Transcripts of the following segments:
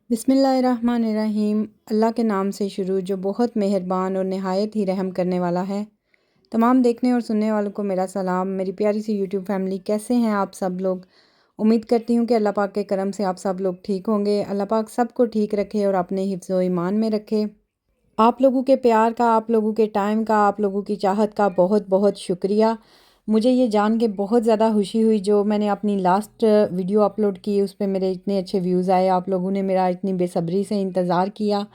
बिस्मिल्लाहिर्रहमानिर्रहीम। अल्लाह के नाम से शुरू जो बहुत मेहरबान और नहायत ही रहम करने वाला है। तमाम देखने और सुनने वालों को मेरा सलाम। मेरी प्यारी सी यूट्यूब फैमिली, कैसे हैं आप सब लोग? उम्मीद करती हूँ कि अल्लाह पाक के करम से आप सब लोग ठीक होंगे। अल्लाह पाक सबको ठीक रखे और अपने हिफ्ज़ व ईमान में रखे। आप लोगों के प्यार का, आप लोगों के टाइम का, आप लोगों की चाहत का बहुत बहुत शुक्रिया। मुझे ये जान के बहुत ज़्यादा खुशी हुई, जो मैंने अपनी लास्ट वीडियो अपलोड की उस पे मेरे इतने अच्छे व्यूज़ आए। आप लोगों ने मेरा इतनी बेसब्री से इंतज़ार किया।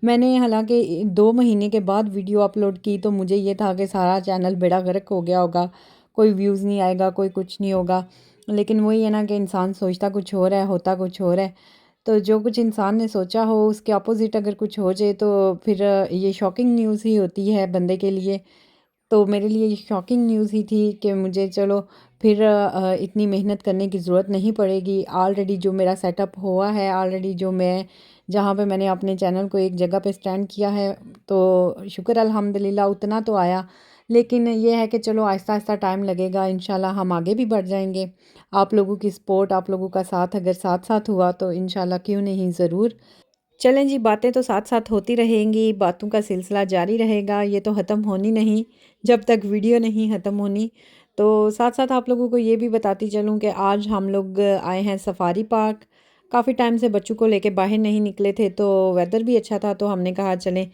मैंने हालांकि 2 महीने के बाद वीडियो अपलोड की, तो मुझे ये था कि सारा चैनल बेड़ा गर्क हो गया होगा, कोई व्यूज़ नहीं आएगा, कोई कुछ नहीं होगा। लेकिन वही है ना कि इंसान सोचता कुछ और है, होता कुछ और है। तो जो कुछ इंसान ने सोचा हो उसके अपोज़िट अगर कुछ हो जाए तो फिर ये शॉकिंग न्यूज़ ही होती है बंदे के लिए। तो मेरे लिए ये शॉकिंग न्यूज़ ही थी कि मुझे चलो फिर इतनी मेहनत करने की ज़रूरत नहीं पड़ेगी। ऑलरेडी जो मेरा सेटअप हुआ है, ऑलरेडी जो मैं जहाँ पे मैंने अपने चैनल को एक जगह पे स्टैंड किया है, तो शुक्र अल्हम्दुलिल्लाह उतना तो आया। लेकिन ये है कि चलो आहिस्ता आहिस्ता टाइम लगेगा, इंशाल्लाह हम आगे भी बढ़ जाएंगे। आप लोगों की सपोर्ट, आप लोगों का साथ अगर साथ साथ हुआ तो इंशाल्लाह क्यों नहीं, ज़रूर। चलें जी, बातें तो साथ साथ होती रहेंगी, बातों का सिलसिला जारी रहेगा, ये तो ख़त्म होनी नहीं जब तक वीडियो नहीं ख़त्म होनी। तो साथ साथ आप लोगों को ये भी बताती चलूँ कि आज हम लोग आए हैं सफारी पार्क। काफ़ी टाइम से बच्चों को लेके बाहर नहीं निकले थे, तो वेदर भी अच्छा था, तो हमने कहा चलें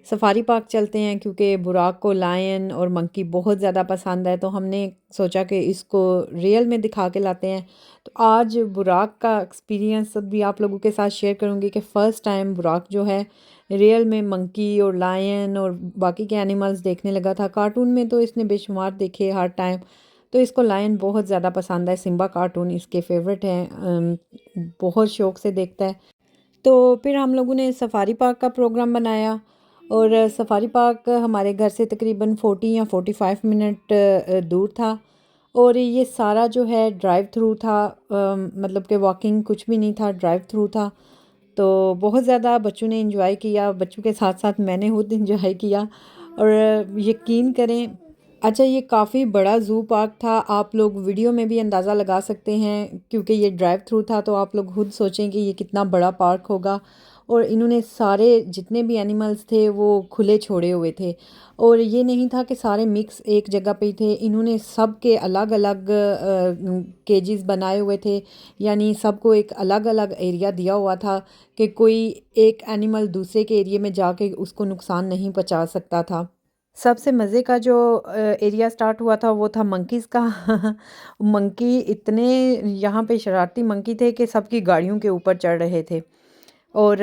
सफारी पार्क चलते हैं, क्योंकि बुराक को लायन और मंकी बहुत ज़्यादा पसंद है। तो हमने सोचा कि इसको रियल में दिखा के लाते हैं। तो आज बुराक का एक्सपीरियंस भी आप लोगों के साथ शेयर करूंगी कि फ़र्स्ट टाइम बुराक जो है रियल में मंकी और लायन और बाकी के एनिमल्स देखने लगा था। कार्टून में तो इसने बेशुमार देखे हर टाइम, तो इसको लायन बहुत ज़्यादा पसंद है। सिम्बा कार्टून इसके फेवरेट हैं, बहुत शौक़ से देखता है। तो फिर हम लोगों ने सफारी पार्क का प्रोग्राम बनाया, और सफारी पार्क हमारे घर से तकरीबन 40 या 45 मिनट दूर था। और ये सारा जो है ड्राइव थ्रू था, मतलब कि वॉकिंग कुछ भी नहीं था, ड्राइव थ्रू था। तो बहुत ज़्यादा बच्चों ने इंजॉय किया, बच्चों के साथ साथ मैंने खुद इंजॉय किया। और यकीन करें, अच्छा ये काफ़ी बड़ा ज़ू पार्क था। आप लोग वीडियो में भी अंदाज़ा लगा सकते हैं, क्योंकि ये ड्राइव थ्रू था, तो आप लोग खुद सोचें कि ये कितना बड़ा पार्क होगा। और इन्होंने सारे जितने भी एनिमल्स थे वो खुले छोड़े हुए थे, और ये नहीं था कि सारे मिक्स एक जगह पे ही थे। इन्होंने सब के अलग अलग केजेस बनाए हुए थे, यानी सबको एक अलग अलग एरिया दिया हुआ था कि कोई एक एनिमल दूसरे के एरिया में जाके उसको नुकसान नहीं पहुंचा सकता था। सबसे मज़े का जो एरिया स्टार्ट हुआ था वो था मंकीज़ का। मंकी इतने यहाँ पे शरारती मंकी थे कि सबकी गाड़ियों के ऊपर चढ़ रहे थे। और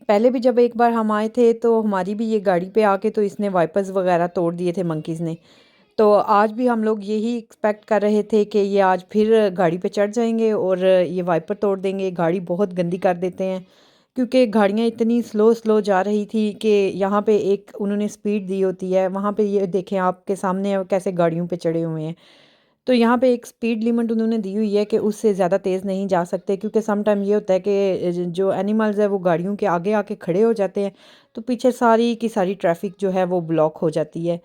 पहले भी जब एक बार हम आए थे तो हमारी भी ये गाड़ी पे आके तो इसने वाइपर्स वगैरह तोड़ दिए थे मंकीज़ ने। तो आज भी हम लोग यही एक्सपेक्ट कर रहे थे कि ये आज फिर गाड़ी पे चढ़ जाएंगे और ये वाइपर तोड़ देंगे, गाड़ी बहुत गंदी कर देते हैं। क्योंकि गाड़ियाँ इतनी स्लो स्लो जा रही थी कि यहाँ पे एक उन्होंने स्पीड दी होती है, वहाँ पे ये देखें आपके सामने कैसे गाड़ियों पे चढ़े हुए हैं। तो यहाँ पे एक स्पीड लिमिट उन्होंने दी हुई है कि उससे ज़्यादा तेज़ नहीं जा सकते, क्योंकि सम टाइम ये होता है कि जो एनिमल्स है वो गाड़ियों के आगे आके खड़े हो जाते हैं, तो पीछे सारी की सारी ट्रैफिक जो है वो ब्लॉक हो जाती है।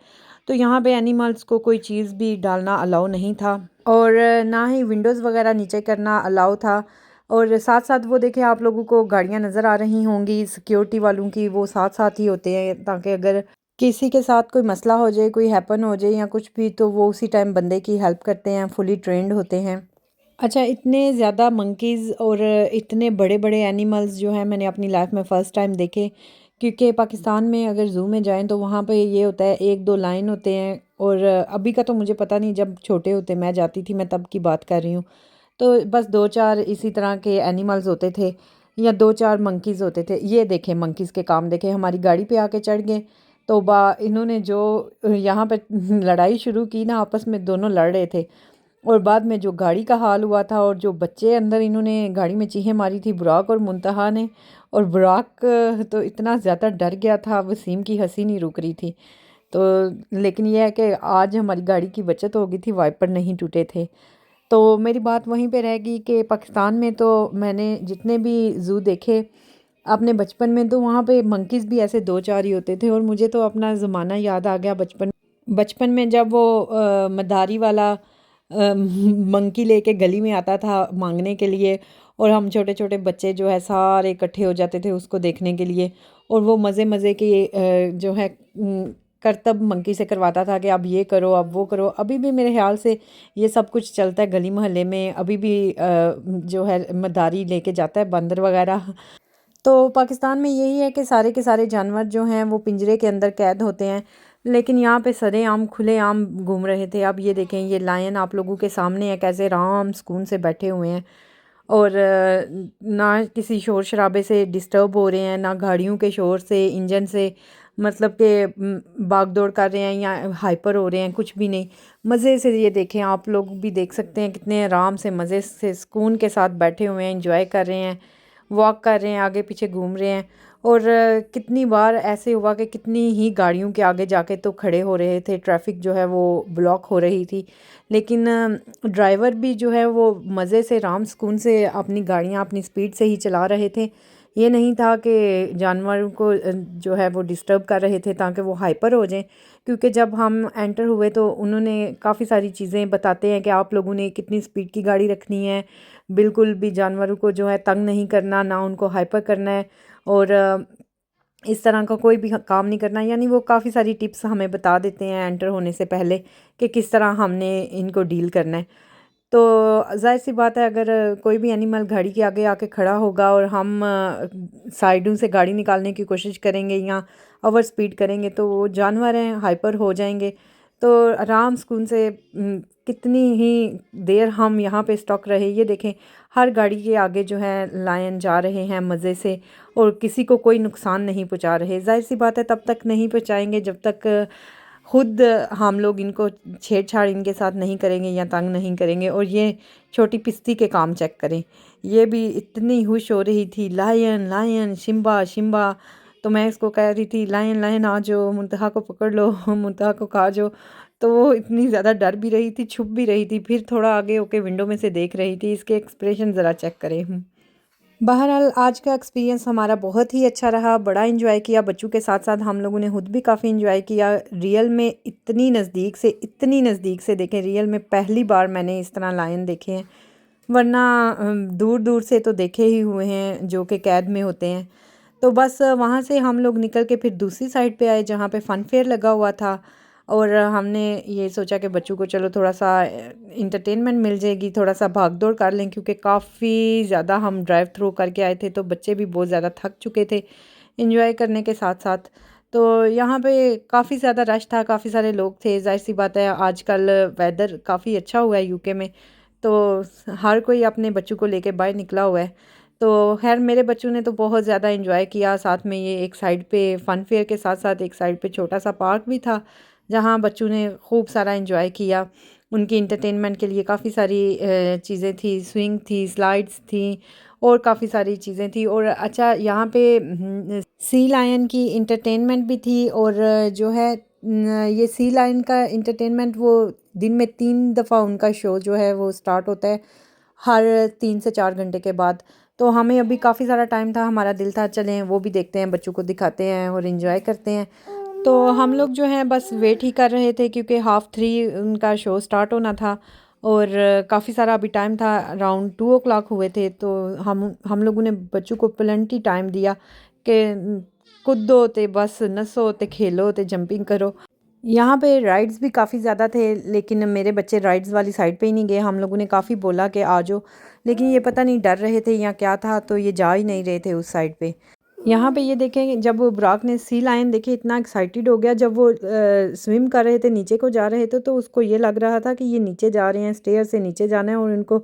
तो यहाँ पे एनिमल्स को कोई चीज़ भी डालना अलाउ नहीं था, और ना ही विंडोज़ वगैरह नीचे करना अलाउ था। और साथ साथ वो देखें, आप लोगों को गाड़ियाँ नज़र आ रही होंगी सिक्योरिटी वालों की, वो साथ साथ ही होते हैं, ताकि अगर किसी के साथ कोई मसला हो जाए, कोई हैपन हो जाए या कुछ भी, तो वो उसी टाइम बंदे की हेल्प करते हैं, फुली ट्रेंड होते हैं। अच्छा, इतने ज़्यादा मंकीज़ और इतने बड़े बड़े एनिमल्स जो हैं मैंने अपनी लाइफ में फ़र्स्ट टाइम देखे। क्योंकि पाकिस्तान में अगर ज़ू में जाएं तो वहाँ पे ये होता है, एक दो लाइन होते हैं। और अभी का तो मुझे पता नहीं, जब छोटे होते मैं जाती थी, मैं तब की बात कर रही हूँ। तो बस दो चार इसी तरह के एनिमल्स होते थे, या दो चार मंकीज़ होते थे। ये देखें मंकीज़ के काम देखें, हमारी गाड़ी पे आके चढ़ गए। तो इन्होंने जो यहाँ पे लड़ाई शुरू की ना, आपस में दोनों लड़ रहे थे। और बाद में जो गाड़ी का हाल हुआ था, और जो बच्चे अंदर इन्होंने गाड़ी में चीखें मारी थी, बुराक और मुंतहा ने। और बुराक तो इतना ज़्यादा डर गया था, वसीम की हंसी नहीं रुक रही थी। तो लेकिन यह है कि आज हमारी गाड़ी की बचत हो गई थी, वाइपर नहीं टूटे थे। तो मेरी बात वहीं पे रह गई कि पाकिस्तान में तो मैंने जितने भी ज़ू देखे अपने बचपन में, तो वहाँ पे मंकीज़ भी ऐसे दो चार ही होते थे। और मुझे तो अपना ज़माना याद आ गया बचपन बचपन में, जब वो मदारी वाला मंकी लेके गली में आता था मांगने के लिए, और हम छोटे छोटे बच्चे जो है सारे इकट्ठे हो जाते थे उसको देखने के लिए। और वो मज़े मज़े के जो है करतब मंकी से करवाता था कि अब ये करो अब वो करो। अभी भी मेरे ख्याल से ये सब कुछ चलता है गली मोहल्ले में, अभी भी जो है मदारी लेके जाता है बंदर वगैरह। तो पाकिस्तान में यही है कि सारे के सारे जानवर जो हैं वो पिंजरे के अंदर कैद होते हैं, लेकिन यहाँ पे सरेआम खुलेआम घूम रहे थे। अब ये देखें, ये लायन आप लोगों के सामने है, कैसे आराम सुकून से बैठे हुए हैं और ना किसी शोर शराबे से डिस्टर्ब हो रहे हैं, ना गाड़ियों के शोर से, इंजन से, मतलब कि भाग दौड़ कर रहे हैं या हाइपर हो रहे हैं, कुछ भी नहीं। मज़े से ये देखें, आप लोग भी देख सकते हैं कितने आराम से मज़े से सुकून के साथ बैठे हुए हैं, इंजॉय कर रहे हैं, वॉक कर रहे हैं, आगे पीछे घूम रहे हैं। और कितनी बार ऐसे हुआ कि कितनी ही गाड़ियों के आगे जाके तो खड़े हो रहे थे, ट्रैफिक जो है वो ब्लॉक हो रही थी, लेकिन ड्राइवर भी जो है वो मज़े से आराम सुकून से अपनी गाड़ियाँ अपनी स्पीड से ही चला रहे थे। ये नहीं था कि जानवरों को जो है वो डिस्टर्ब कर रहे थे ताकि वो हाइपर हो जाएं। क्योंकि जब हम एंटर हुए तो उन्होंने काफ़ी सारी चीज़ें बताते हैं कि आप लोगों ने कितनी स्पीड की गाड़ी रखनी है, बिल्कुल भी जानवरों को जो है तंग नहीं करना, ना उनको हाइपर करना है, और इस तरह का कोई भी काम नहीं करना। यानी वो काफ़ी सारी टिप्स हमें बता देते हैं एंटर होने से पहले कि किस तरह हमने इनको डील करना है। तो ज़ाहिर सी बात है, अगर कोई भी एनिमल गाड़ी के आगे आके खड़ा होगा और हम साइडों से गाड़ी निकालने की कोशिश करेंगे या ओवर स्पीड करेंगे तो वो जानवर हैं हाइपर हो जाएंगे। तो आराम सुकून से कितनी ही देर हम यहाँ पे स्टॉक रहे। ये देखें, हर गाड़ी के आगे जो है लायन जा रहे हैं मज़े से और किसी को कोई नुकसान नहीं पहुँचा रहे। ज़ाहिर सी बात है तब तक नहीं पहुँचाएंगे जब तक खुद हम लोग इनको छेड़छाड़ इनके साथ नहीं करेंगे या तंग नहीं करेंगे। और ये छोटी पिस्ती के काम चेक करें, ये भी इतनी खुश हो रही थी, लायन लायन शिम्बा शिम्बा। तो मैं इसको कह रही थी लायन लायन आ जाओ, मुंतहा को पकड़ लो, मुंतहा को खा जाओ। तो वो इतनी ज़्यादा डर भी रही थी, छुप भी रही थी, फिर थोड़ा आगे होके विंडो में से देख रही थी। इसके एक्सप्रेशन ज़रा चेक करें। बहरहाल आज का एक्सपीरियंस हमारा बहुत ही अच्छा रहा, बड़ा इंजॉय किया बच्चों के साथ साथ, हम लोगों ने खुद भी काफ़ी इंजॉय किया। रियल में इतनी नज़दीक से देखें, रियल में पहली बार मैंने इस तरह लायन देखे हैं, वरना दूर दूर से तो देखे ही हुए हैं जो कि कैद में होते हैं। तो बस वहाँ से हम लोग निकल के फिर दूसरी साइड पे आए जहाँ पे फ़न फेयर लगा हुआ था। और हमने ये सोचा कि बच्चों को चलो थोड़ा सा इंटरटेनमेंट मिल जाएगी, थोड़ा सा भाग दौड़ कर लें, क्योंकि काफ़ी ज़्यादा हम ड्राइव थ्रू करके आए थे तो बच्चे भी बहुत ज़्यादा थक चुके थे इंजॉय करने के साथ साथ। तो यहाँ पे काफ़ी ज़्यादा रश था, काफ़ी सारे लोग थे। जाहिर सी बात है आजकल वेदर काफ़ी अच्छा हुआ है यूके में, तो हर कोई अपने बच्चों को लेके बाहर निकला हुआ है। तो खैर मेरे बच्चों ने तो बहुत ज़्यादा इंजॉय किया। साथ में ये एक साइड पे फ़न फेयर के साथ साथ एक साइड पे छोटा सा पार्क भी था जहाँ बच्चों ने खूब सारा इंजॉय किया। उनकी इंटरटेनमेंट के लिए काफ़ी सारी चीज़ें थी, स्विंग थी, स्लाइड्स थी और काफ़ी सारी चीज़ें थी। और अच्छा, यहाँ पे सी लायन की इंटरटेनमेंट भी थी। और जो है ये सी लायन का इंटरटेनमेंट वो दिन में 3 दफ़ा उनका शो जो है वो स्टार्ट होता है, हर 3 से 4 घंटे के बाद। तो हमें अभी काफ़ी सारा टाइम था, हमारा दिल था चलें वो भी देखते हैं, बच्चों को दिखाते हैं और इन्जॉय करते हैं। तो हम लोग जो हैं बस वेट ही कर रहे थे क्योंकि 2:30 उनका शो स्टार्ट होना था और काफ़ी सारा अभी टाइम था, अराउंड 2 o'clock हुए थे। तो हम लोगों ने बच्चों को प्लेंटी टाइम दिया कि कूदो ते बस नसो ते खेलो ते जंपिंग करो। यहाँ पे राइड्स भी काफ़ी ज़्यादा थे, लेकिन मेरे बच्चे राइड्स वाली साइड पे ही नहीं गए। हम लोगों ने काफ़ी बोला कि आ जाओ, लेकिन ये पता नहीं डर रहे थे या क्या था, तो ये जा ही नहीं रहे थे उस साइड पे। यहाँ पे ये देखें, जब वो बुराक ने सी लायन देखे इतना एक्साइटेड हो गया। जब वो स्विम कर रहे थे, नीचे को जा रहे थे, तो उसको ये लग रहा था कि ये नीचे जा रहे हैं, स्टेयर से नीचे जाना है और इनको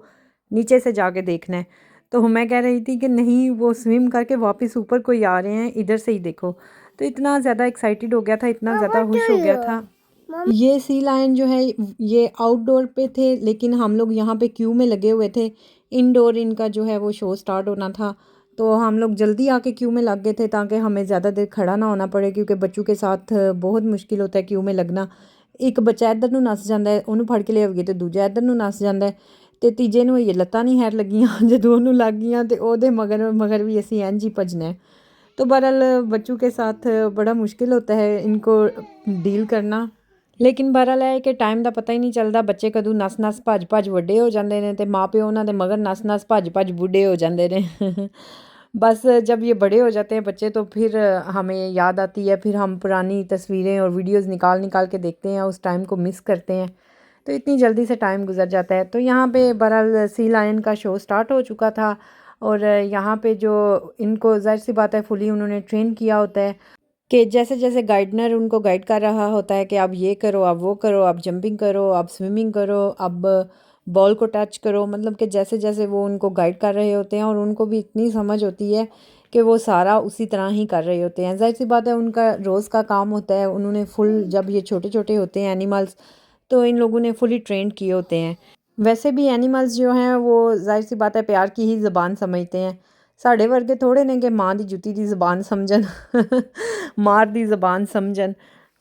नीचे से जाके देखना है। तो मैं कह रही थी कि नहीं, वो स्विम करके वापस ऊपर कोई आ रहे हैं, इधर से ही देखो। तो इतना ज़्यादा एक्साइटेड हो गया था, इतना ज़्यादा खुश हो गया था। ये सी लायन जो है ये आउटडोर पे थे, लेकिन हम लोग यहाँ पे क्यू में लगे हुए थे। इनडोर इनका जो है वो शो स्टार्ट होना था, तो हम लोग जल्दी आके क्यू में लग गए थे ताकि हमें ज़्यादा देर खड़ा ना होना पड़े, क्योंकि बच्चों के साथ बहुत मुश्किल होता है क्यू में लगना। एक बच्चा इधर ਨੂੰ नस ਜਾਂਦਾ ਹੈ, ਉਹਨੂੰ ਫੜ ਕੇ ਲਿਆਈਏ ਤੇ ਦੂਜਾ ਇੱਧਰ ਨੂੰ ਨਸ ਜਾਂਦਾ ਹੈ ਤੇ ਤੀਜੇ ਨੂੰ ਇਹ ਲੱਤਾਂ ਨਹੀਂ ਹੈਰ ਲੱਗੀਆਂ। ਜਦੋਂ ਉਹਨੂੰ ਲੱਗ ਗਈਆਂ ਤੇ ਉਹਦੇ मगर मगर भी ਅਸੀਂ ਇੰਝ ਹੀ ਭੱਜਣਾ है। तो बहरहाल बच्चों के साथ बड़ा मुश्किल होता है इनको डील करना। लेकिन बहरहाल है कि टाइम का पता ही नहीं चलता, बच्चे कदों नस नस भज भज वड्डे हो जाते हैं तो माँ प्यो उन्होंने मगर नस नस भज भज बूढ़े हो जाते हैं। बस जब ये बड़े हो जाते हैं बच्चे तो फिर हमें याद आती है, फिर हम पुरानी तस्वीरें और वीडियोस निकाल निकाल के देखते हैं, उस टाइम को मिस करते हैं। तो इतनी जल्दी से टाइम गुजर जाता है। तो यहाँ पे बहरहाल सी लायन का शो स्टार्ट हो चुका था और यहाँ पे जो इनको ज़ाहिर सी बात है फुली उन्होंने ट्रेन किया होता है कि जैसे जैसे गाइडनर उनको गाइड कर रहा होता है कि अब ये करो, अब वो करो, अब जंपिंग करो, अब स्विमिंग करो, अब बॉल को टच करो, मतलब कि जैसे जैसे वो उनको गाइड कर रहे होते हैं और उनको भी इतनी समझ होती है कि वो सारा उसी तरह ही कर रहे होते हैं। ज़ाहिर सी बात है उनका रोज़ का काम होता है, उन्होंने फुल जब ये छोटे छोटे होते हैं एनिमल्स तो इन लोगों ने फुली ट्रेंड किए होते हैं। वैसे भी एनिमल्स जो हैं वो ज़ाहिर सी बात है प्यार की ही ज़बान समझते हैं। साढ़े वर्गे थोड़े ने कि माँ दी जुत्ती दी ज़बान समझन मार दी ज़बान समझन।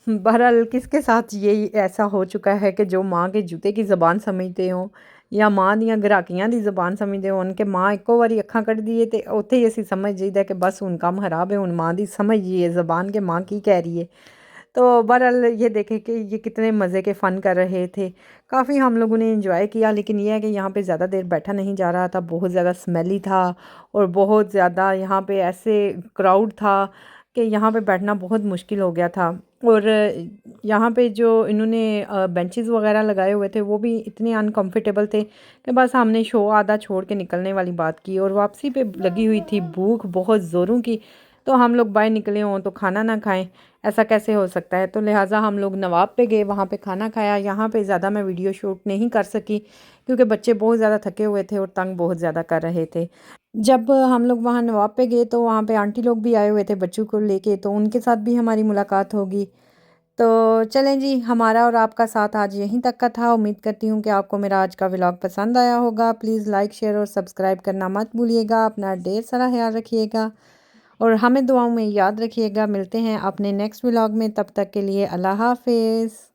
बहरहाल किसके साथ यही ऐसा हो चुका है कि जो माँ के जूते की ज़बान समझते हों या माँ दियाँ ग्राहकियां दी ज़बान समझते हो उनके माँ एको बारी अखां कढ़दी है तो उत्थे ही असीं समझ जाइदा कि बस हुण काम खराब है, हुण माँ दी समझ जाइए ज़बान के माँ की कह रही है। तो बहरहाल ये देखें कि ये कितने मज़े के फ़न कर रहे थे। काफ़ी हम लोगों ने एंजॉय किया, लेकिन ये है कि यहाँ पे ज़्यादा देर बैठा नहीं जा रहा था, बहुत ज़्यादा स्मेली था और बहुत ज़्यादा यहाँ पे ऐसे क्राउड था कि यहाँ पे बैठना बहुत मुश्किल हो गया था। और यहाँ पे जो इन्होंने बेंचेस वगैरह लगाए हुए थे वो भी इतने अनकंफर्टेबल थे कि बस हमने शो आधा छोड़ के निकलने वाली बात की और वापसी पे लगी हुई थी भूख बहुत ज़ोरों की। तो हम लोग बाहर निकले हों तो खाना ना खाएं, ऐसा कैसे हो सकता है। तो लिहाजा हम लोग नवाब पे गए, वहाँ पे खाना खाया। यहाँ पे ज़्यादा मैं वीडियो शूट नहीं कर सकी क्योंकि बच्चे बहुत ज़्यादा थके हुए थे और तंग बहुत ज़्यादा कर रहे थे। जब हम लोग वहाँ नवाब पे गए तो वहाँ पे आंटी लोग भी आए हुए थे बच्चों को लेके, तो उनके साथ भी हमारी मुलाकात होगी। तो चलें जी, हमारा और आपका साथ आज यहीं तक का था। उम्मीद करती हूँ कि आपको मेरा आज का व्लॉग पसंद आया होगा। प्लीज़ लाइक शेयर और सब्सक्राइब करना मत भूलिएगा। अपना ढेर सारा ख्याल रखिएगा और हमें दुआओं में याद रखिएगा। मिलते हैं अपने नेक्स्ट व्लॉग में, तब तक के लिए अल्लाह हाफिज़।